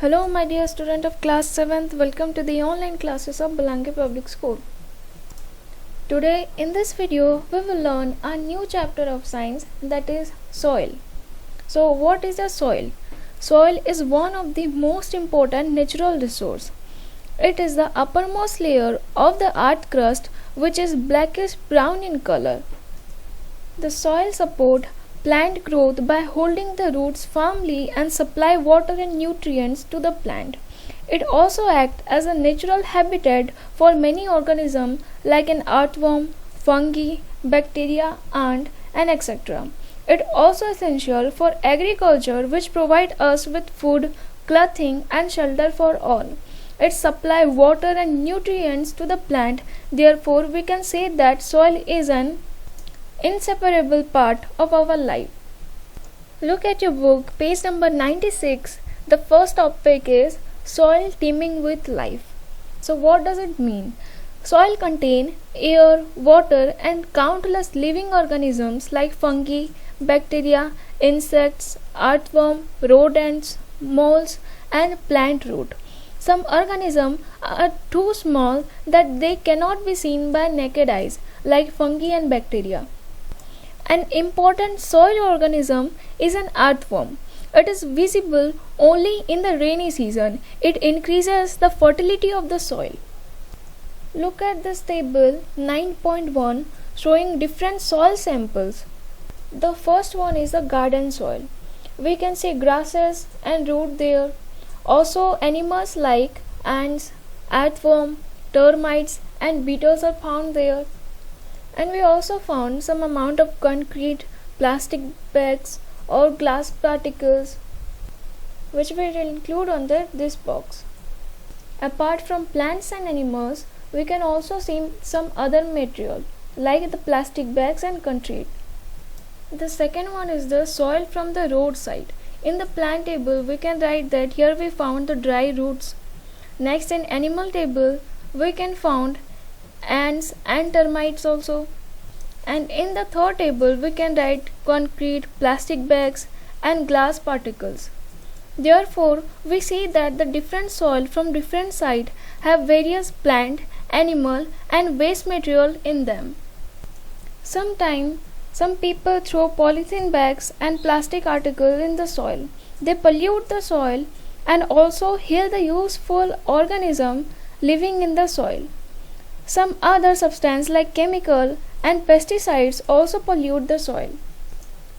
Hello, my dear student of class 7th. Welcome to the online classes of Balangi Public School. Today, in this video, we will learn a new chapter of science, that is soil. So, what is a soil? Soil is one of the most important natural resources. It is the uppermost layer of the earth crust, which is blackish brown in color. The soil supports plant growth by holding the roots firmly and supply water and nutrients to the plant. It also acts as a natural habitat for many organisms like an earthworm, fungi, bacteria, ant, and etc. It also essential for agriculture, which provide us with food, clothing, and shelter for all. It supply water and nutrients to the plant. Therefore, we can say that soil is an inseparable part of our life. Look at your book, page number 96. The first topic is soil teeming with life. So what does it mean? Soil contains air, water and countless living organisms like fungi, bacteria, insects, earthworm, rodents, moles and plant root. Some organisms are too small that they cannot be seen by naked eyes like fungi and bacteria. An important soil organism is an earthworm. It is visible only in the rainy season. It increases the fertility of the soil. Look at this table 9.1 showing different soil samples. The first one is the garden soil. We can see grasses and root there. Also animals like ants, earthworm, termites and beetles are found there. And we also found some amount of concrete, plastic bags or glass particles which we will include on this box. Apart from plants and animals, we can also see some other material like the plastic bags and concrete. The second one is the soil from the roadside. In the plant table, we can write that here we found the dry roots. Next, in animal table, we can found ants and termites also. And in the third table we can write concrete, plastic bags and glass particles. Therefore, we see that the different soil from different sites have various plant, animal and waste material in them. Sometimes some people throw polythene bags and plastic articles in the soil. They pollute the soil and also kill the useful organism living in the soil. Some other substance like chemical and pesticides also pollute the soil.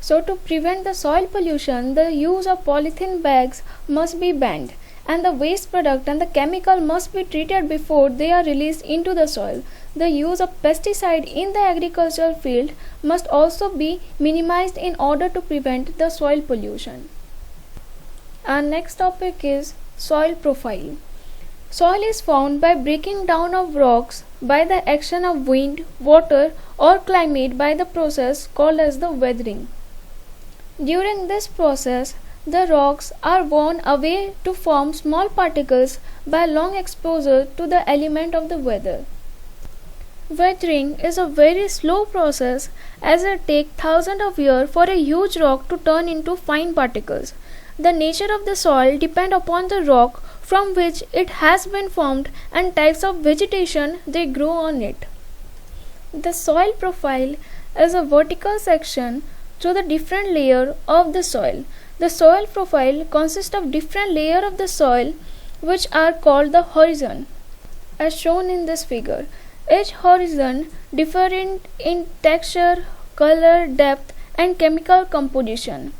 So to prevent the soil pollution, the use of polythene bags must be banned and the waste product and the chemical must be treated before they are released into the soil. The use of pesticide in the agricultural field must also be minimized in order to prevent the soil pollution. Our next topic is soil profile. Soil is formed by breaking down of rocks by the action of wind, water or climate by the process called as the weathering. During this process, the rocks are worn away to form small particles by long exposure to the element of the weather. Weathering is a very slow process as it takes thousands of years for a huge rock to turn into fine particles. The nature of the soil depends upon the rock from which it has been formed and types of vegetation they grow on it. The soil profile is a vertical section through the different layer of the soil. The soil profile consists of different layers of the soil which are called the horizon, as shown in this figure. Each horizon different in texture, color, depth and chemical composition.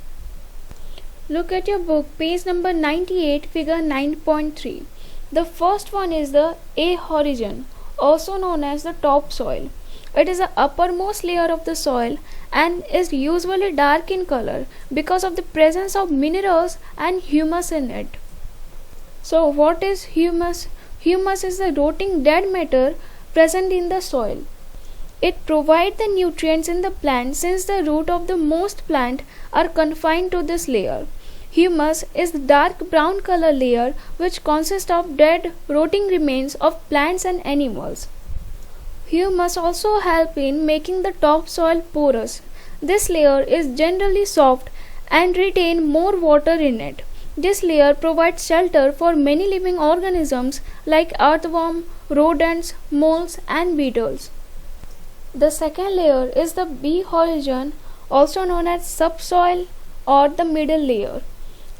Look at your book, page number 98, figure 9.3. The first one is the A horizon, also known as the topsoil. It is the uppermost layer of the soil and is usually dark in color because of the presence of minerals and humus in it. So what is humus? Humus is the rotting dead matter present in the soil. It provides the nutrients in the plant since the root of the most plant are confined to this layer. Humus is the dark brown color layer which consists of dead rotting remains of plants and animals. Humus also help in making the topsoil porous. This layer is generally soft and retain more water in it. This layer provides shelter for many living organisms like earthworm, rodents, moles, and beetles. The second layer is the B horizon, also known as subsoil or the middle layer.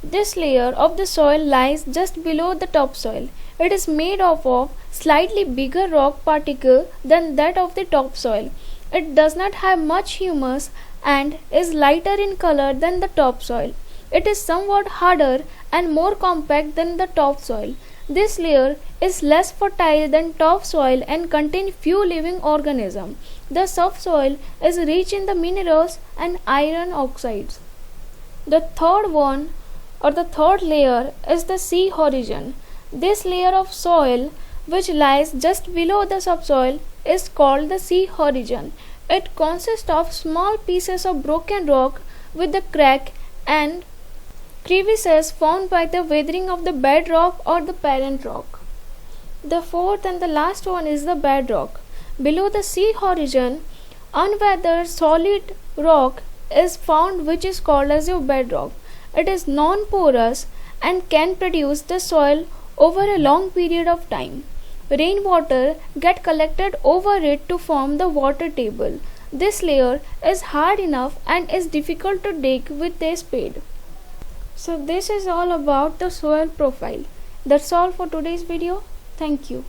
This layer of the soil lies just below the topsoil. It is made up of slightly bigger rock particle than that of the topsoil. It does not have much humus and is lighter in color than the topsoil. It is somewhat harder and more compact than the topsoil. This layer is less fertile than topsoil and contains few living organisms. The subsoil is rich in the minerals and iron oxides. The third layer is the sea horizon. This layer of soil, which lies just below the subsoil, is called the sea horizon. It consists of small pieces of broken rock with the crack and crevices found by the weathering of the bedrock or the parent rock. The fourth and the last one is the bedrock. Below the sea horizon, unweathered solid rock is found, which is called as a bedrock. It is non-porous and can produce the soil over a long period of time. Rainwater get collected over it to form the water table. This layer is hard enough and is difficult to dig with a spade. So this is all about the soil profile. That's all for today's video. Thank you.